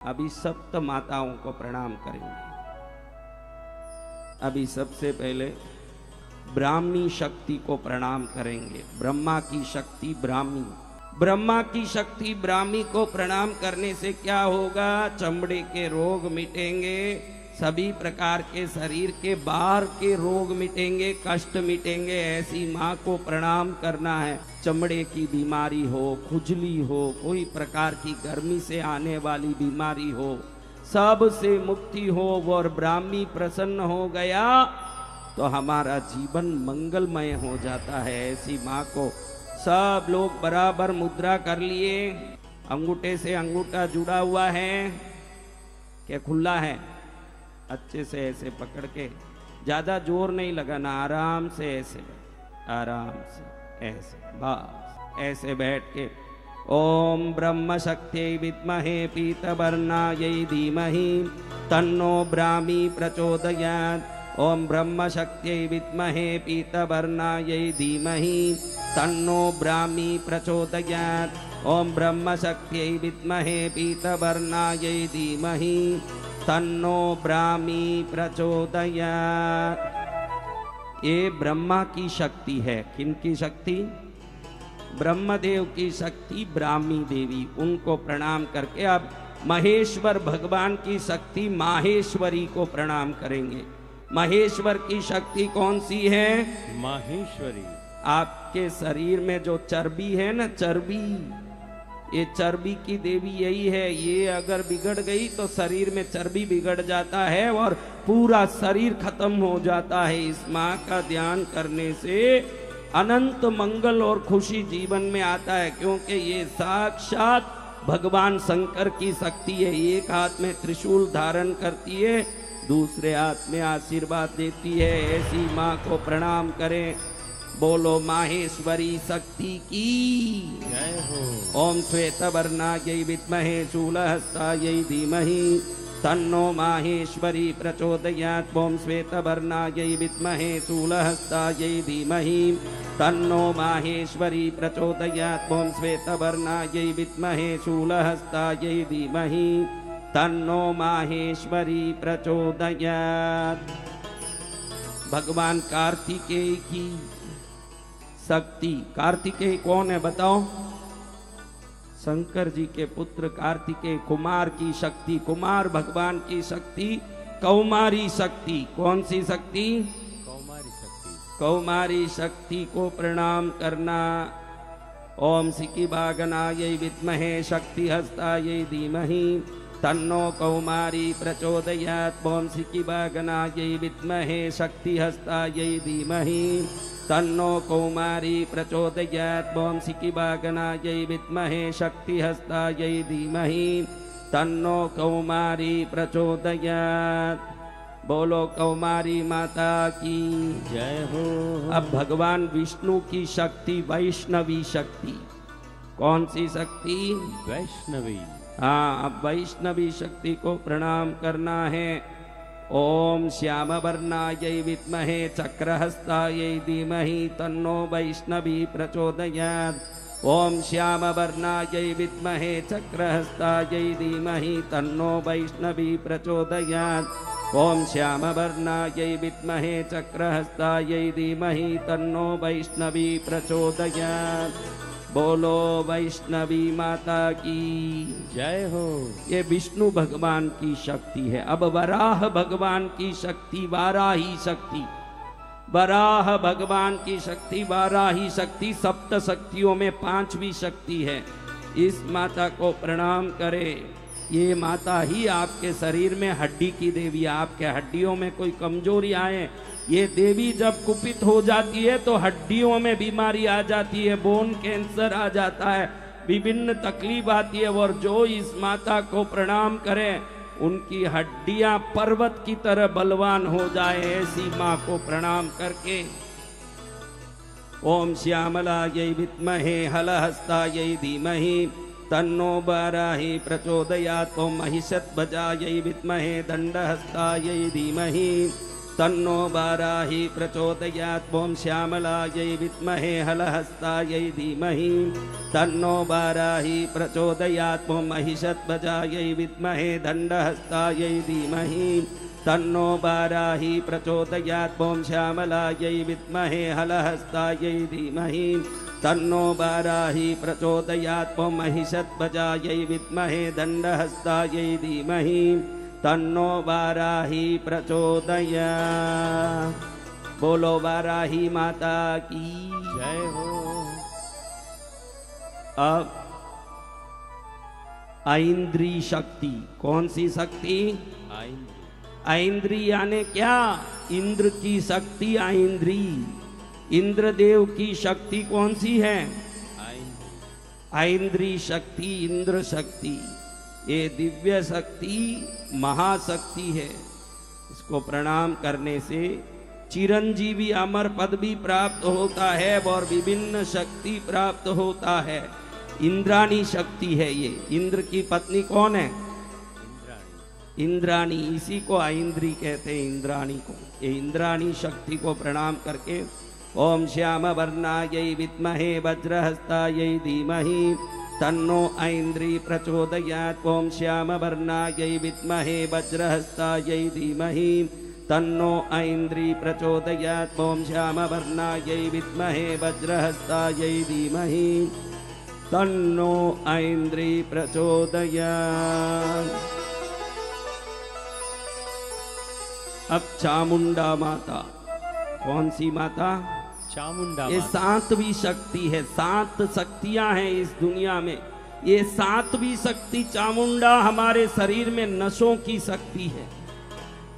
अभी सप्त माताओं को प्रणाम करेंगे। अभी सबसे पहले ब्राह्मी शक्ति को प्रणाम करेंगे। ब्रह्मा की शक्ति ब्राह्मी, ब्रह्मा की शक्ति ब्राह्मी को प्रणाम करने से क्या होगा? चमड़े के रोग मिटेंगे, सभी प्रकार के शरीर के बाहर के रोग मिटेंगे, कष्ट मिटेंगे। ऐसी माँ को प्रणाम करना है। चमड़े की बीमारी हो, खुजली हो, कोई प्रकार की गर्मी से आने वाली बीमारी हो, सब से मुक्ति हो और ब्राह्मी प्रसन्न हो गया तो हमारा जीवन मंगलमय हो जाता है। ऐसी माँ को सब लोग बराबर मुद्रा कर लिए। अंगूठे से अंगूठा जुड़ा हुआ है क्या खुला है? अच्छे से ऐसे पकड़ के, ज्यादा जोर नहीं लगाना, आराम से ऐसे, आराम से ऐसे, बस ऐसे बैठ के ओम ब्रह्म शक्त्यै विद्महे पीतवर्णायै धीमहि तन्नो ब्राह्मी प्रचोदयात्। ओम ब्रह्म शक्त्यै विद्महे पीतवर्णायै धीमहि तन्नो ब्राह्मी प्रचोदयात्। ओम ब्रह्म शक्त्यै विद्महे पीतवर्णायै धीमहि तन्नो ब्राह्मी प्रचोदयात्। ये ब्रह्मा की शक्ति है। किनकी शक्ति? ब्रह्मदेव की शक्ति ब्राह्मी देवी, उनको प्रणाम करके अब महेश्वर भगवान की शक्ति माहेश्वरी को प्रणाम करेंगे। महेश्वर की शक्ति कौन सी है? माहेश्वरी। आपके शरीर में जो चर्बी है ना, चर्बी, ये चर्बी की देवी यही है। ये अगर बिगड़ गई तो शरीर में चर्बी बिगड़ जाता है और पूरा शरीर खत्म हो जाता है। इस माँ का ध्यान करने से अनंत मंगल और खुशी जीवन में आता है, क्योंकि ये साक्षात भगवान शंकर की शक्ति है। एक हाथ में त्रिशूल धारण करती है, दूसरे हाथ में आशीर्वाद देती है। ऐसी माँ को प्रणाम करें। बोलो माहेश्वरी शक्ति की जय हो। ओम श्वेतवर्णायै विद्महे शूलहस्तायै धीमहि तन्नो माहेश्वरी प्रचोदयात्। ओम श्वेतवर्णायै विद्महे शूलहस्तायै धीमहि तन्नो माहेश्वरी प्रचोदयात्। ओम श्वेतवर्णायै विद्महे शूलहस्तायै धीमहि तन्नो माहेश्वरी प्रचोदयात्। भगवान कार्तिकेय की शक्ति। कार्तिकेय कौन है बताओ? शंकर जी के पुत्र कार्तिकेय, कुमार की शक्ति। कुमार भगवान की शक्ति कौमारी शक्ति। कौन सी शक्ति? कौमारी शक्ति। कौमारी शक्ति को प्रणाम करना। ओम सिकिबागनायै विद्महे शक्तिहस्तायै धीमहि तन्नो कौमारी प्रचोदयात्। ओम सिकिबागनायै विद्महे शक्तिहस्तायै धीमहि तन्नो कौमारी प्रचोदयात्। ओम सिकिबागनायै विद्महे शक्तिहस्तायै धीमहि तन्नो कौमारी प्रचोदयात्। बोलो कौमारी माता की जय हो। अब भगवान विष्णु की शक्ति वैष्णवी शक्ति। कौन सी शक्ति? वैष्णवी। हाँ, अब वैष्णवी शक्ति को प्रणाम करना है। ओम श्यामवर्णायै विद्महे चक्रहस्तायै धीमहि तन्नो वैष्णवी प्रचोदयात्। ओम श्यामवर्णायै विद्महे चक्रहस्तायै धीमहि तन्नो वैष्णवी प्रचोदयात्। ओम श्यामवर्णायै विद्महे चक्रहस्तायै धीमहि तन्नो वैष्णवी प्रचोदयात्। बोलो वैष्णवी माता की जय हो। ये विष्णु भगवान की शक्ति है। अब वराह भगवान की शक्ति, वाराही शक्ति। वराह भगवान की शक्ति, वाराही शक्ति सप्त शक्तियों में पांचवी शक्ति है। इस माता को प्रणाम करें। ये माता ही आपके शरीर में हड्डी की देवी। आपके हड्डियों में कोई कमजोरी आए, ये देवी जब कुपित हो जाती है तो हड्डियों में बीमारी आ जाती है, बोन कैंसर आ जाता है, विभिन्न तकलीफ आती है। और जो इस माता को प्रणाम करें उनकी हड्डियां पर्वत की तरह बलवान हो जाए। ऐसी माँ को प्रणाम करके ओम श्यामलायै विद्महे हलहस्तायै धीमहि तन्नो वाराही प्रचोदयात्। ओम महिषध्वजायै विद्महे दंडहस्तायै धीमहि तन्नो वाराही प्रचोदयात्। ओम श्यामलायै विद्महे हलहस्तायै धीमहि तन्नो वाराही प्रचोदयात्। ओम महिषध्वजायै विद्महे दण्डहस्तायै धीमहि तन्नो वाराही प्रचोदयात्। ओम श्यामलायै विद्महे हलहस्तायै धीमहि तन्नो वाराही प्रचोदयात्। ओम महिषध्वजायै विद्महे दण्डहस्तायै धीमहि तन्नो वाराही प्रचोदयात्। बोलो वाराही माता की जय हो। अब ऐन्द्री शक्ति, कौन सी शक्ति? आइंद्री। ऐन्द्री यानी क्या? इंद्र की शक्ति ऐन्द्री। इंद्रदेव की शक्ति कौन सी है? आइंद्री। ऐन्द्री शक्ति, इंद्र शक्ति, ये दिव्य शक्ति महाशक्ति है। इसको प्रणाम करने से चिरंजीवी अमर पद भी प्राप्त होता है और विभिन्न शक्ति प्राप्त होता है। इंद्राणी शक्ति है ये। इंद्र की पत्नी कौन है? इंद्राणी। इंद्राणी, इसी को ऐन्द्री कहते हैं, इंद्राणी को। ये इंद्राणी शक्ति को प्रणाम करके ओम श्याम वर्णायै विद्महे वज्रहस्तायै धीमहि तन्नो ऐन्द्री प्रचोदयात्। ओम श्याम वर्णायै विद्महे वज्रहस्तायै धीमहि तन्नो ऐन्द्री प्रचोदयात्। ओम श्याम वर्णायै विद्महे वज्रहस्तायै धीमहि तन्नो ऐन्द्री प्रचोदयात्। अब चामुंडा माता, कौन सी माता? चामुंडा ये माता। सातवीं शक्ति है। 7 शक्तियां हैं इस दुनिया में। ये 7वीं शक्ति चामुंडा हमारे शरीर में नसों की शक्ति है।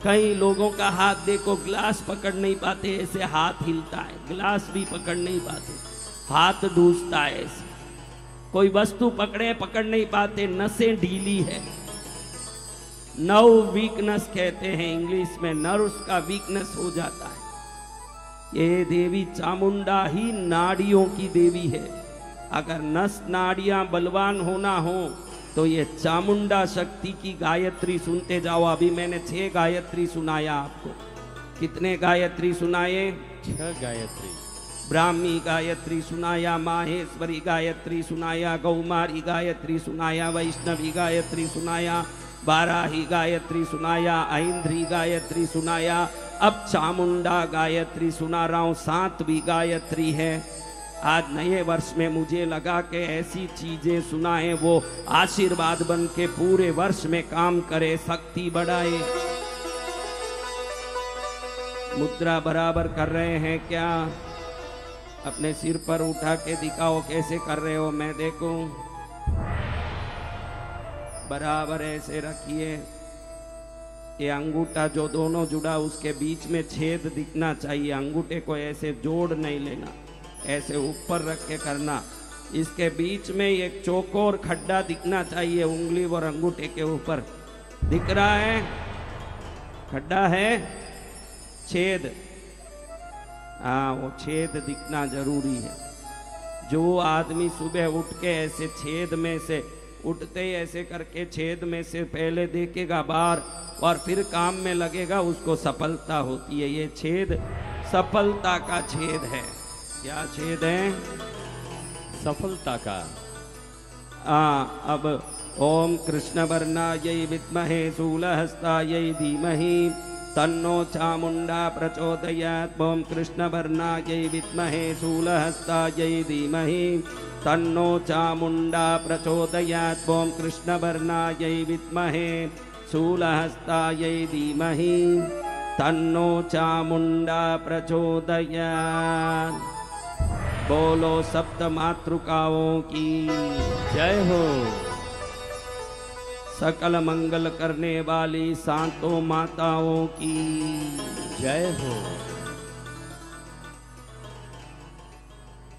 कई लोगों का हाथ देखो, गिलास पकड़ नहीं पाते, ऐसे हाथ हिलता है। गिलास भी पकड़ नहीं पाते, हाथ डूसता है ऐसे। कोई वस्तु पकड़ नहीं पाते, नसें ढीली है। नर्व वीकनेस कहते हैं इंग्लिश में, नर्व्स का वीकनेस हो जाता है। ये देवी चामुंडा ही नाड़ियों की देवी है। अगर नस नाड़ियां बलवान होना हो तो ये चामुंडा शक्ति की गायत्री सुनते जाओ। अभी मैंने 6 गायत्री सुनाया आपको। कितने गायत्री सुनाए? 6 गायत्री। ब्राह्मी गायत्री सुनाया, माहेश्वरी गायत्री सुनाया, गौमारी गायत्री सुनाया, वैष्णवी गायत्री सुनाया, वाराही गायत्री सुनाया, ऐन्द्री गायत्री सुनाया। अब चामुंडा गायत्री सुना रहा हूं। 7वीं गायत्री है। आज नए वर्ष में मुझे लगा कि ऐसी चीजें सुनाएं वो आशीर्वाद बन के पूरे वर्ष में काम करे, शक्ति बढ़ाए। मुद्रा बराबर कर रहे हैं क्या? अपने सिर पर उठा के दिखाओ कैसे कर रहे हो, मैं देखूं। बराबर ऐसे रखिए। ये अंगूठा जो दोनों जुड़ा उसके बीच में छेद दिखना चाहिए। अंगूठे को ऐसे जोड़ नहीं लेना, ऐसे ऊपर रख के करना। इसके बीच में एक चौकोर खड्डा दिखना चाहिए, उंगली और अंगूठे के ऊपर। दिख रहा है? खड्डा है, छेद। हाँ, वो छेद दिखना जरूरी है। जो आदमी सुबह उठ के ऐसे छेद में से, उठते ही ऐसे करके छेद में से पहले देखेगा बाहर और फिर काम में लगेगा, उसको सफलता होती है। ये छेद सफलता का छेद है। क्या छेद है? सफलता का। अब ओम कृष्ण वर्णायै विद्महे शूलहस्तायै धीमहि तन्नो चामुंडा प्रचोदयात्। ओम कृष्ण वर्णायै विद्महे शूलहस्तायै धीमहि तन्नो चामुंडा प्रचोदयात्। ओम कृष्ण वर्णायै विद्महे शूलहस्तायै धीमहि तन्नो चामुंडा प्रचोदयात्। बोलो सप्त मातृकाओं की जय हो। सकल मंगल करने वाली सातों माताओं की जय हो।